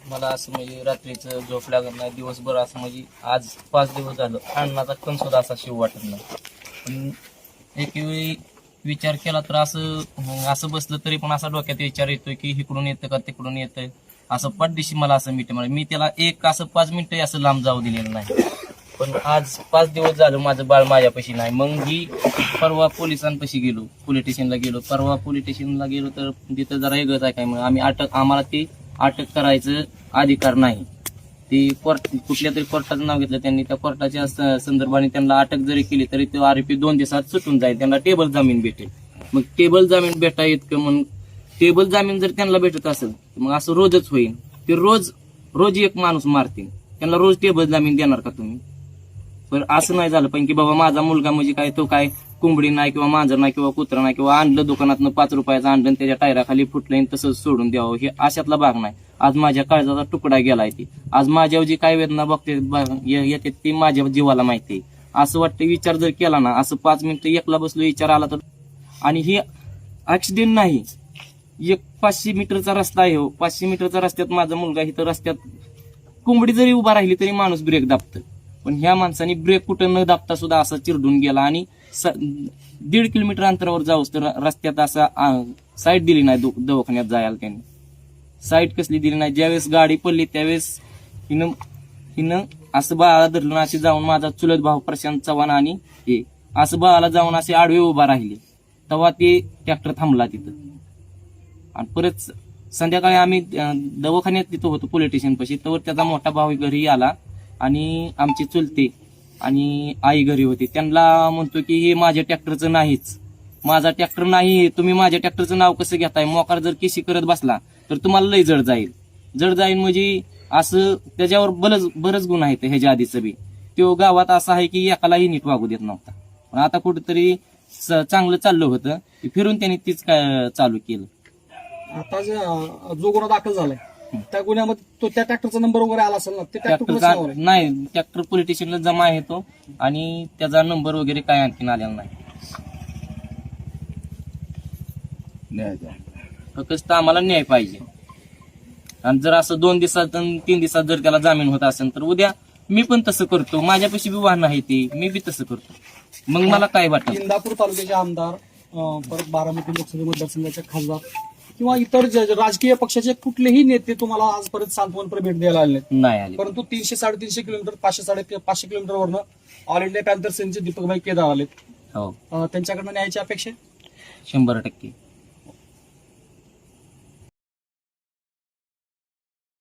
मला असं म्हणजे रात्रीचं झोप लागत नाही, दिवसभर असं म्हणजे आज 5 दिवस झालं अन्नाचा कण सुद्धा असा शिव वाटत नाही. पण एक वेळी विचार केला तर असं बसलं तरी पण असा डोक्यात विचार येतोय की इकडून येतं का तिकडून येतंय, असं पाठदिशी मला असं मी त्याला एक असं 5 मिनिटं असं लांब जाऊ दिलेलं नाही. पण आज 5 दिवस झालं माझं बाळ माझ्यापाशी नाही. मग ही परवा पोलिसांपाशी गेलो, पोलीस स्टेशनला गेलो. परवा पोलीस स्टेशनला गेलो तर तिथं जरा वेगळंच आहे काय, मग आम्हाला ती अटक करायचं अधिकार नाही. ती कुठल्या तरी कोर्टाचं नाव घेतलं त्यांनी, त्या कोर्टाच्या संदर्भाने त्यांना अटक जरी केली तरी तो आरोपी 2 दिवसात सुटून जाईल, त्यांना टेबल जामीन भेटेल. मग टेबल जामीन इतकं मग टेबल जामीन जर त्यांना भेटत असेल मग असं रोजच होईल. ते रोज एक माणूस मारतील, त्यांना रोज टेबल जामीन देणार का तुम्ही? पण असं नाही झालं पाहिजे की बाबा माझा मुलगा म्हणजे काय, तो काय कोंबडी नाही किंवा मांजर नाही किंवा कुत्रा नाही किंवा आणलं दुकानातनं 5 रुपयाचं आणलं त्याच्या टायराखाली फुटलं तसंच सोडून द्यावं, हे अशातला भाग नाही. आज माझ्या काळजाचा तुकडा गेलाय ती, आज माझ्यावर जी काय वेदना बघते येते ती माझ्या जीवाला माहिती आहे. असं वाटतं विचार जर केला ना, असं 5 मिनिटं एकला बसलो विचार आला तर. आणि हे ऍक्सिडेंट नाही, एक 500 मीटरचा रस्ता आहे हो, 500 मीटरचा रस्त्यात माझा मुलगा इथं रस्त्यात कोंबडी जरी उभा राहिली तरी माणूस ब्रेक दाबतं, पण ह्या माणसाने ब्रेक कुठं न दाबता सुद्धा असा चिरडून गेला. आणि 1.5 किलोमीटर अंतरावर जाऊस तर रस्त्यात असा साईड दिली नाही, दवाखान्यात जायला त्यांनी साईड कसली दिली नाही. ज्यावेळेस गाडी पडली त्यावेळेस हिनं असं बाळाला धरलं, असे जाऊन माझा चुलत भाऊ प्रशांत चव्हाण आणि हे असं बाळाला जाऊन असे आडवे उभा राहिले, तेव्हा ते ट्रॅक्टर थांबला तिथं. आणि परत संध्याकाळी आम्ही दवाखान्यात तिथं होतो पोलीस स्टेशन पाशी, तर त्याचा मोठा भाऊ घरी आला आणि आमचे चुलते आणि आई घरी होते. त्यांना म्हणतो की हे माझ्या ट्रॅक्टरचं नाहीच, माझा ट्रॅक्टर नाही, तुम्ही माझ्या ट्रॅक्टरचं नाव कसं घेताय? मोकार जर केशी करत बसला तर तुम्हाला लय जड जाईल म्हणजे असं त्याच्यावर बरंच गुण आहेत ह्याच्या आधीचं बी. तो गावात असा आहे की एकालाही नीट वागू देत नव्हता, पण आता कुठेतरी चांगलं चाललं होतं, फिरून त्यांनी तीच काय चालू केलं. आता जो गुन्हा दाखल झालाय त्या गुन्ह्यामध्ये तो त्या ट्रॅक्टरचा नंबर वगैरे आला असेल ना? ते ट्रॅक्टर नाही, ट्रॅक्टर पोलीस स्टेशनला जमा आहे तो, आणि त्याचा नंबर वगैरे काय आणखीन आलेला नाही. फक्त आम्हाला न्याय पाहिजे. आणि जर असं 2 दिवसात 3 दिवसात जर त्याला जामीन होत असेल तर उद्या मी पण तसं करतो, माझ्यापाशी बी वाहन आहे ते, मी बी तसं करतो. मग मला काय वाटतं, इंदापूर तालुक्याचे आमदार, परत बारामती लोकसभा मतदारसंघाचे खासदार किंवा इतर राजकीय पक्षाचे कुठलेही नेते तुम्हाला आजपर्यंत सांत्वनपर भेट द्यायला आले नाही आले. परंतु 300-350 kilometre 500-500 किलोमीटरवरनं all India panther सेनचे दीपकभाई Kedar आलेत. हो, त्यांच्याकडनं न्यायची अपेक्षा 100%.